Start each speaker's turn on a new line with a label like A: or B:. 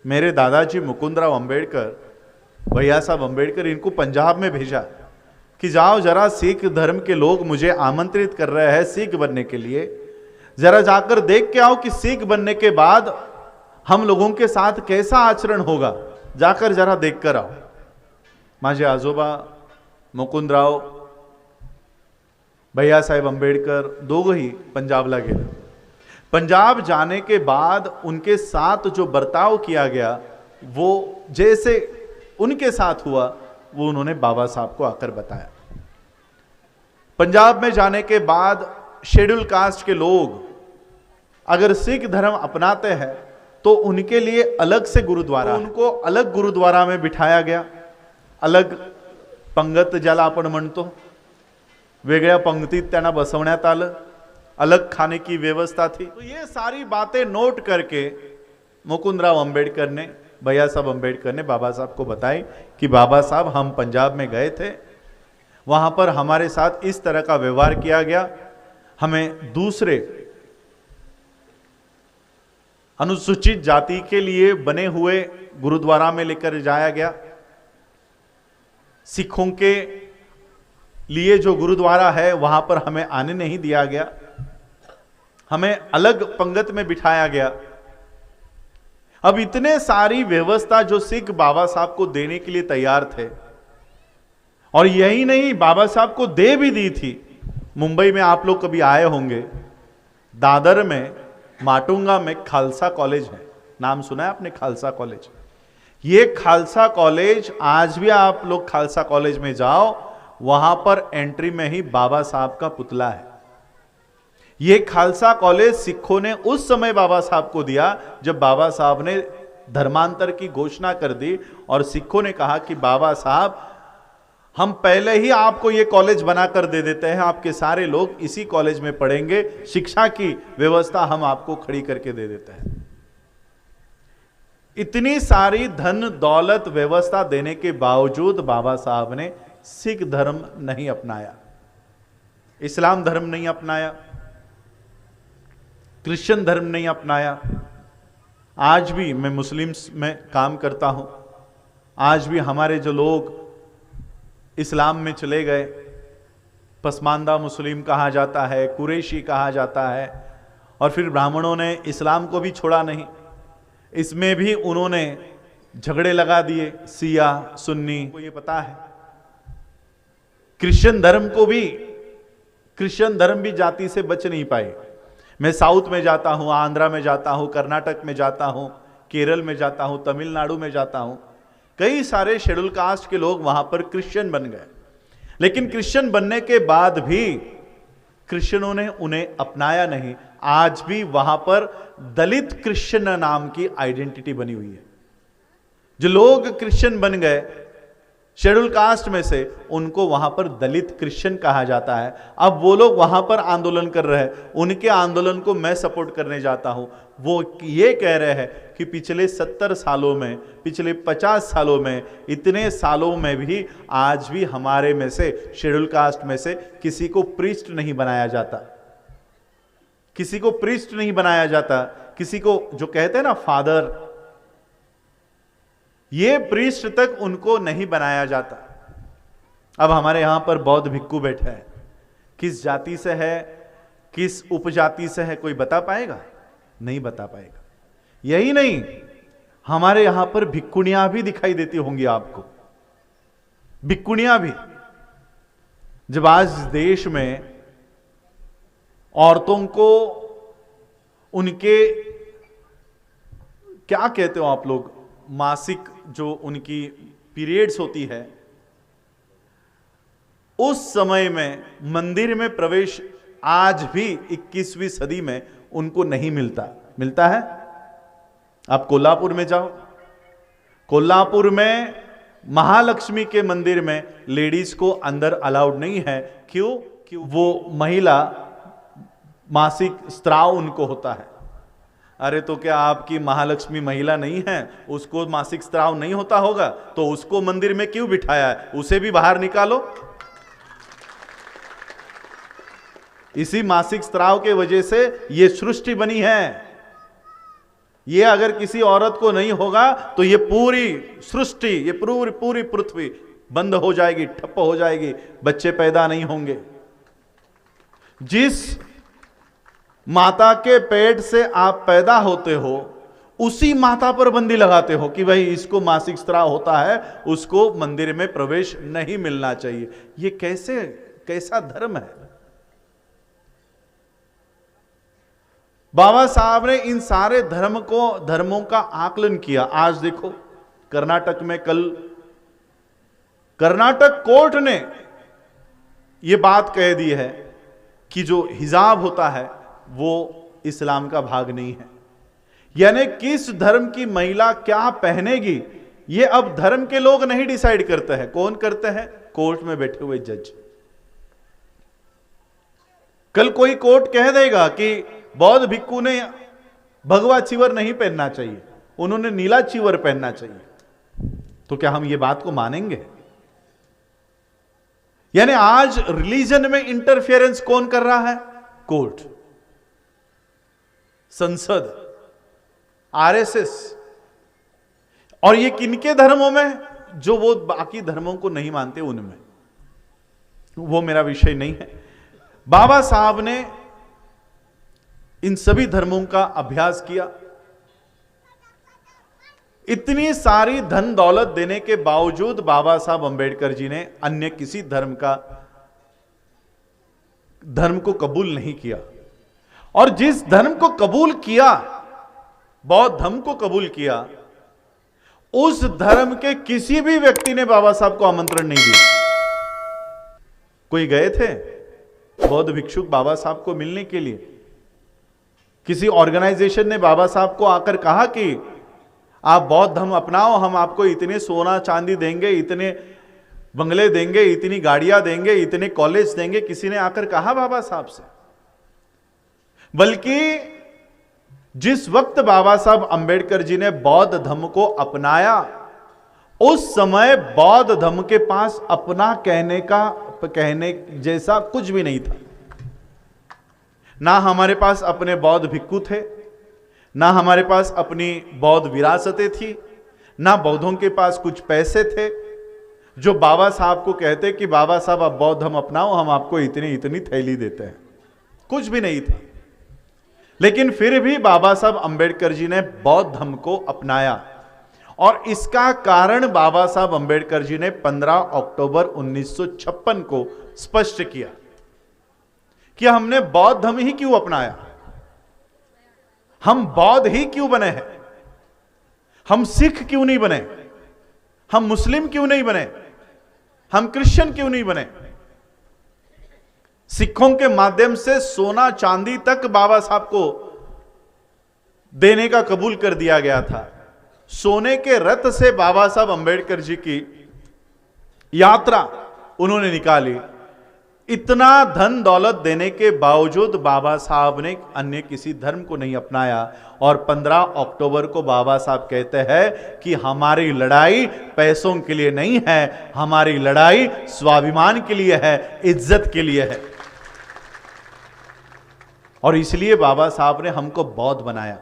A: मेरे दादाजी मुकुंदराव अंबेडकर, भैया साहब अंबेडकर, इनको पंजाब में भेजा कि जाओ जरा सिख धर्म के लोग मुझे आमंत्रित कर रहे हैं सिख बनने के लिए, जरा जाकर देख के आओ कि सिख बनने के बाद हम लोगों के साथ कैसा आचरण होगा, जाकर जरा देख कर आओ। माझे आजोबा मुकुंदराव भैया साहेब अंबेडकर दोघंही पंजाबला गेले। पंजाब जाने के बाद उनके साथ जो बर्ताव किया गया वो जैसे उनके साथ हुआ वो उन्होंने बाबा साहब को आकर बताया। पंजाब में जाने के बाद शेड्यूल कास्ट के लोग अगर सिख धर्म अपनाते हैं तो उनके लिए अलग से गुरुद्वारा, उनको अलग गुरुद्वारा में बिठाया गया, अलग पंगत ज्याला आपण म्हणतो, वेगळ्या पंक्तीत त्यांना बसवण्यात आलं, अलग खाने की व्यवस्था थी। तो ये सारी बातें नोट करके मुकुंदराव अंबेडकर ने, भैया साहब अंबेडकर ने बाबा साहब को बताई कि बाबा साहब हम पंजाब में गए थे, वहां पर हमारे साथ इस तरह का व्यवहार किया गया, हमें दूसरे अनुसूचित जाति के लिए बने हुए गुरुद्वारा में लेकर जाया गया, सिखों के लिए जो गुरुद्वारा है वहां पर हमें आने नहीं दिया गया, हमें अलग पंगत में बिठाया गया। अब इतने सारी व्यवस्था जो सिख बाबा साहब को देने के लिए तैयार थे, और यही नहीं बाबा साहब को दे भी दी थी। मुंबई में आप लोग कभी आए होंगे, दादर में माटुंगा में खालसा कॉलेज है, नाम सुना है आपने खालसा कॉलेज? ये खालसा कॉलेज आज भी आप लोग खालसा कॉलेज में जाओ, वहां पर एंट्री में ही बाबा साहब का पुतला है। ये खालसा कॉलेज सिखों ने उस समय बाबा साहब को दिया जब बाबा साहब ने धर्मांतर की घोषणा कर दी और सिखों ने कहा कि बाबा साहब हम पहले ही आपको ये कॉलेज बनाकर दे देते हैं, आपके सारे लोग इसी कॉलेज में पढ़ेंगे, शिक्षा की व्यवस्था हम आपको खड़ी करके दे देते हैं। इतनी सारी धन दौलत व्यवस्था देने के बावजूद बाबा साहब ने सिख धर्म नहीं अपनाया, इस्लाम धर्म नहीं अपनाया, क्रिश्चियन धर्म नहीं अपनाया। आज भी मैं मुस्लिम्स में काम करता हूं, आज भी हमारे जो लोग इस्लाम में चले गए, पसमानदा मुस्लिम कहा जाता है, कुरैशी कहा जाता है, और फिर ब्राह्मणों ने इस्लाम को भी छोड़ा नहीं, इसमें भी उन्होंने झगड़े लगा दिए, सिया सुन्नी को ये पता है। क्रिश्चियन धर्म को भी, क्रिश्चियन धर्म भी जाति से बच नहीं पाए। मैं साउथ में जाता हूं, आंध्रा में जाता हूं, कर्नाटक में जाता हूं, केरल में जाता हूं, तमिलनाडु में जाता हूं, कई सारे शेड्यूल कास्ट के लोग वहां पर क्रिश्चियन बन गए, लेकिन क्रिश्चियन बनने के बाद भी क्रिश्चियनों ने उन्हें अपनाया नहीं। आज भी वहां पर दलित क्रिश्चियन नाम की आइडेंटिटी बनी हुई है। जो लोग क्रिश्चियन बन गए शेड्यूल कास्ट में से, उनको वहां पर दलित क्रिश्चियन कहा जाता है। अब वो लोग वहां पर आंदोलन कर रहे हैं, उनके आंदोलन को मैं सपोर्ट करने जाता हूं। वो ये कह रहे हैं कि पिछले 70 सालों में, पिछले 50 सालों में, इतने सालों में भी आज भी हमारे में से, शेड्यूल कास्ट में से किसी को प्रीस्ट नहीं बनाया जाता, किसी को प्रीस्ट नहीं बनाया जाता, किसी को जो कहते हैं ना फादर, ये प्रीस्ट तक उनको नहीं बनाया जाता। अब हमारे यहां पर बौद्ध भिक्खु बैठा है, किस जाति से है, किस उपजाति से है, कोई बता पाएगा? नहीं बता पाएगा। यही नहीं, हमारे यहां पर भिक्खुनियां भी दिखाई देती होंगी आपको, भिक्खुनियां भी। जब आज देश में औरतों को उनके क्या कहते हो आप लोग, मासिक जो उनकी पीरियड्स होती है, उस समय में मंदिर में प्रवेश आज भी 21वीं सदी में उनको नहीं मिलता है। आप कोल्हापुर में जाओ, कोल्हापुर में महालक्ष्मी के मंदिर में लेडीज को अंदर अलाउड नहीं है। क्यों? वो महिला मासिक स्त्राव उनको होता है। अरे तो क्या आपकी महालक्ष्मी महिला नहीं है, उसको मासिक स्त्राव नहीं होता होगा, तो उसको मंदिर में क्यों बिठाया है? उसे भी बाहर निकालो। इसी मासिक स्त्राव के वजह से ये सृष्टि बनी है, ये अगर किसी औरत को नहीं होगा तो ये पूरी सृष्टि, ये पूरी पृथ्वी बंद हो जाएगी, ठप्प हो जाएगी, बच्चे पैदा नहीं होंगे। जिस माता के पेट से आप पैदा होते हो उसी माता पर बंदी लगाते हो कि भाई इसको मासिक स्राव होता है, उसको मंदिर में प्रवेश नहीं मिलना चाहिए। ये कैसा धर्म है? बाबा साहब ने इन सारे धर्मों का आकलन किया। आज देखो कर्नाटक में कल कर्नाटक कोर्ट ने यह बात कह दी है कि जो हिजाब होता है वो इस्लाम का भाग नहीं है। यानी किस धर्म की महिला क्या पहनेगी ये अब धर्म के लोग नहीं डिसाइड करते हैं। कौन करते हैं? कोर्ट में बैठे हुए जज। कल कोई कोर्ट कह देगा कि बौद्ध भिक्खु ने भगवा चिवर नहीं पहनना चाहिए, उन्होंने नीला चिवर पहनना चाहिए, तो क्या हम ये बात को मानेंगे? यानी आज रिलीजन में इंटरफेरेंस कौन कर रहा है? कोर्ट, संसद, आरएसएस। और ये किनके धर्मों में? जो वो बाकी धर्मों को नहीं मानते उनमें। वो मेरा विषय नहीं है। बाबा साहब ने इन सभी धर्मों का अभ्यास किया। इतनी सारी धन दौलत देने के बावजूद बाबा साहब अंबेडकर जी ने अन्य किसी धर्म को कबूल नहीं किया। और जिस धर्म को कबूल किया, बौद्ध धर्म को कबूल किया, उस धर्म के किसी भी व्यक्ति ने बाबा साहब को आमंत्रण नहीं दिया। कोई गए थे बौद्ध भिक्षुक बाबा साहब को मिलने के लिए? किसी ऑर्गेनाइजेशन ने बाबा साहब को आकर कहा कि आप बौद्ध धर्म अपनाओ, हम आपको इतने सोना चांदी देंगे, इतने बंगले देंगे, इतनी गाड़ियां देंगे, इतने कॉलेज देंगे? किसी ने आकर कहा बाबा साहब से? बल्कि जिस वक्त बाबा साहब अंबेडकर जी ने बौद्ध धर्म को अपनाया, उस समय बौद्ध धर्म के पास अपना कहने जैसा कुछ भी नहीं था। ना हमारे पास अपने बौद्ध भिक्खु थे, ना हमारे पास अपनी बौद्ध विरासतें थी, ना बौद्धों के पास कुछ पैसे थे जो बाबा साहब को कहते कि बाबा साहब आप बौद्ध धर्म अपनाओ, हम आपको इतनी इतनी थैली देते हैं। कुछ भी नहीं था। लेकिन फिर भी बाबा साहब अंबेडकर जी ने बौद्ध धर्म को अपनाया। और इसका कारण बाबा साहब अंबेडकर जी ने 15 अक्टूबर 1956 को स्पष्ट किया कि हमने बौद्ध धर्म ही क्यों अपनाया, हम बौद्ध ही क्यों बने हैं, हम सिख क्यों नहीं बने, हम मुस्लिम क्यों नहीं बने, हम क्रिश्चियन क्यों नहीं बने। सिखों के माध्यम से सोना चांदी तक बाबा साहब को देने का कबूल कर दिया गया था। सोने के रथ से बाबा साहब अंबेडकर जी की यात्रा उन्होंने निकाली। इतना धन दौलत देने के बावजूद बाबा साहब ने अन्य किसी धर्म को नहीं अपनाया। और 15 अक्टूबर को बाबा साहब कहते हैं कि हमारी लड़ाई पैसों के लिए नहीं है, हमारी लड़ाई स्वाभिमान के लिए है, इज्जत के लिए है। और इसलिए बाबा साहब ने हमको बौद्ध बनाया।